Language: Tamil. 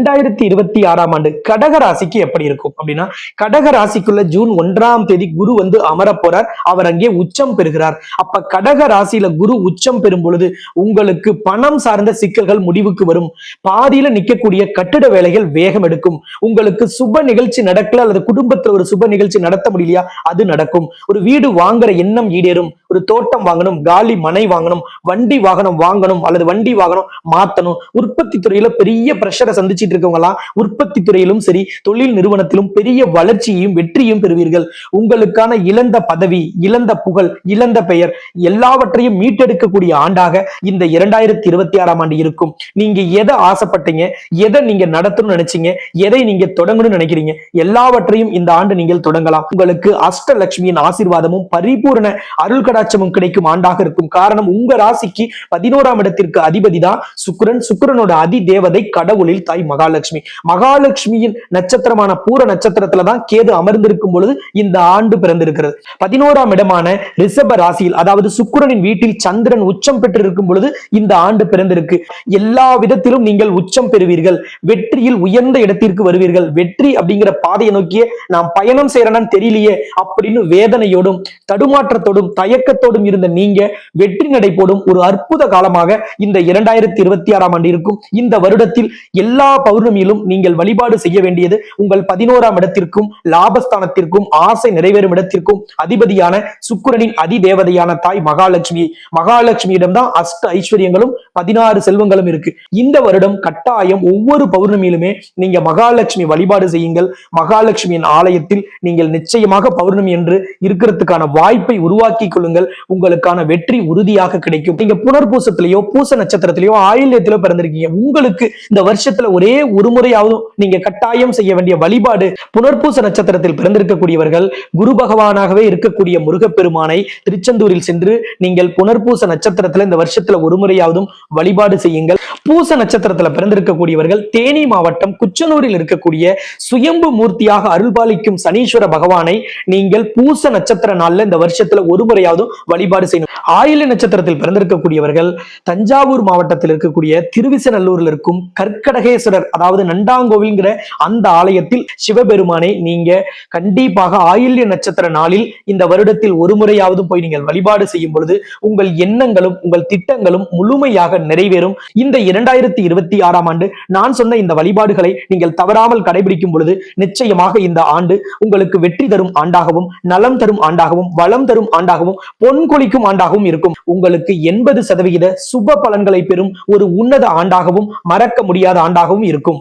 2026 ஆண்டு கடக ராசிக்கு எப்படி இருக்கும் அப்படின்னா, கடக ராசிக்குள்ள ஜூன் 1ஆம் தேதி குரு வந்து அமர போறார். அவர் அங்கே உச்சம் பெறுகிறார். அப்ப கடக ராசியில குரு உச்சம் பெறும் பொழுது உங்களுக்கு பணம் சார்ந்த சிக்கல்கள் முடிவுக்கு வரும். பாதியில நிக்கக்கூடிய கட்டிட வேலைகள் வேகம் எடுக்கும். உங்களுக்கு சுப நிகழ்ச்சி நடக்கல அல்லது குடும்பத்துல ஒரு சுப நிகழ்ச்சி நடத்த முடியலையா, அது நடக்கும். ஒரு வீடு வாங்குற எண்ணம் ஈடேறும். ஒரு தோட்டம் வாங்கணும், காலி மனை வாங்கணும், வண்டி வாகனம் வாங்கணும் அல்லது வண்டி வாகனம் மாத்தணும். உற்பத்தி துறையில பெரிய பிரஷரை சந்திச்சிட்டு இருக்கவங்க எல்லாம் உற்பத்தி துறையிலும் சரி, தொழில் நிறுவனத்திலும் பெரிய வளர்ச்சியையும் வெற்றியும் பெறுவீர்கள். உங்களுக்கான இழந்த பதவி, இழந்த புகழ், இழந்த பெயர் எல்லாவற்றையும் மீட்டெடுக்கக்கூடிய ஆண்டாக இந்த 2026ஆம் ஆண்டு இருக்கும். நீங்க எதை ஆசைப்பட்டீங்க, எதை நீங்க நடத்தணும்னு நினைச்சீங்க, எதை நீங்க தொடங்கணும்னு நினைக்கிறீங்க, எல்லாவற்றையும் இந்த ஆண்டு நீங்கள் தொடங்கலாம். உங்களுக்கு அஷ்டலட்சுமியின் ஆசீர்வாதமும் பரிபூரண அருள் கடாட்சமும் கிடைக்கும் ஆண்டாக இருக்கும். காரணம், உங்க ராசிக்கு 11ஆம் இடத்திற்கு அதிபதி தான் சுக்கிரன். சுக்கிரனோட அதி தேவதை கடவுளில் தாய் மகாலட்சுமி. மகாலட்சுமியின் நட்சத்திரமான பூர நட்சத்திரத்துல தான் கேது அமர்ந்திருக்கும் பொழுது இந்த ஆண்டு பிறந்திருக்கிறது. 11ஆம் இடமான ரிஷப ராசியில், அதாவது சுக்கிரனின் வீட்டில் சந்திரன் உச்சம் பெற்றிருக்கும் பொழுது இந்த ஆண்டு பிறந்திருக்கு. எல்லா விதத்திலும் நீங்கள் உச்சம் பெறுவீர்கள். வெற்றியில் உயர்ந்த இடத்திற்கு வருவீர்கள். வெற்றி அப்படிங்கிற பாதையை நோக்கிய நாம் பயணம் செய்யறேன்னு தெரியலையே அப்படின்னு வேதனையோடும் தடுமாற்றத்தோடும் தயக்கத்தோடும் இருந்த நீங்க வெற்றி நடை போடும் ஒரு அற்புத காலமாக இந்த 2026ஆம் ஆண்டு இருக்கும். இந்த வருடத்தில் எல்லா பௌர்ணமியிலும் நீங்கள் வழிபாடு செய்ய வேண்டியது உங்கள் 11ஆம் இடத்திற்கும் லாபஸ்தானத்திற்கும் ஆசை நிறைவேறும் இடத்திற்கும் அதிபதியான சுக்கிரனின் அதிதேவதையான தாய் மகாலட்சுமி. மகாலட்சுமியிடம் தான் அஷ்ட ஐஸ்வர்யங்களும் 16 செல்வங்களும் இருக்கு. இந்த வருடம் கட்டாயம் ஒவ்வொரு பௌர்ணமியிலுமே நீங்க மகாலட்சுமி வழிபாடு செய்யுங்கள். மகாலட்சுமியின் ஆலயத்தில் நீங்கள் நிச்சயமாக பௌர்ணமி என்று இருக்கிறதுக்கான வாய்ப்பை உருவாக்கி கொள்ளுங்கள். உங்களுக்கான வெற்றி உறுதியாக கிடைக்கும். நீங்க புனர்பூசத்திலேயோ பூச நட்சத்திரத்திலேயோ ஆயில்யத்திலோ பிறந்திருக்கீங்க, உங்களுக்கு இந்த வருஷத்துல ஒரே ஒரு முறையாவது நீங்க கட்டாயம் செய்ய வேண்டிய வழிபாடு, புனர்பூச நட்சத்திரத்தில் பிறந்திருக்கக்கூடியவர்கள் குரு பகவானாகவே இருக்கக்கூடிய முருகப்பெருமானை திருச்செந்தூரில் சென்று நீங்கள் புனர்பூச நட்சத்திரத்துல இந்த வருஷத்துல ஒரு முறையாவதும் வழிபாடு செய்யுங்கள். பூச நட்சத்திரத்துல பிறந்திருக்கக்கூடியவர்கள் தேனி மாவட்டம் குச்சனூரில் இருக்கக்கூடிய சுயம்பு மூர்த்தியாக அருள்பாலிக்கும் சனீஸ்வர பகவானை நீங்கள் பூச நட்சத்திர நாள்ல இந்த வருஷத்துல ஒரு முறையாவதும் வழிபாடு செய்யணும். ஆயில்ய நட்சத்திரத்தில் பிறந்திருக்கக்கூடியவர்கள் தஞ்சாவூர் மாவட்டத்தில் இருக்கக்கூடிய திருவிசநல்லூரில் இருக்கும் கற்கடகேஸ்வரர், அதாவது நண்டாங்கோவில்ங்கிற அந்த ஆலயத்தில் சிவபெருமானை நீங்க கண்டிப்பாக ஆயில்ய நட்சத்திர நாளில் இந்த வருடத்தில் ஒரு முறையாவது போய் நீங்கள் வழிபாடு செய்யும் பொழுது உங்கள் எண்ணங்களும் உங்கள் திட்டங்களும் முழுமையாக நிறைவேறும். இந்த 2026ஆம் ஆண்டு நான் சொன்ன இந்த வழிபாடுகளை நீங்கள் தவறாமல் கடைபிடிக்கும் பொழுது நிச்சயமாக இந்த ஆண்டு உங்களுக்கு வெற்றி தரும் ஆண்டாகவும் நலம் தரும் ஆண்டாகவும் வளம் தரும் ஆண்டாகவும் பொன் கொளிக்கும் ஆண்டாகவும் இருக்கும். உங்களுக்கு 80% சுப பலன்களை பெறும் ஒரு உன்னத ஆண்டாகவும் மறக்க முடியாத ஆண்டாகவும் இருக்கும்.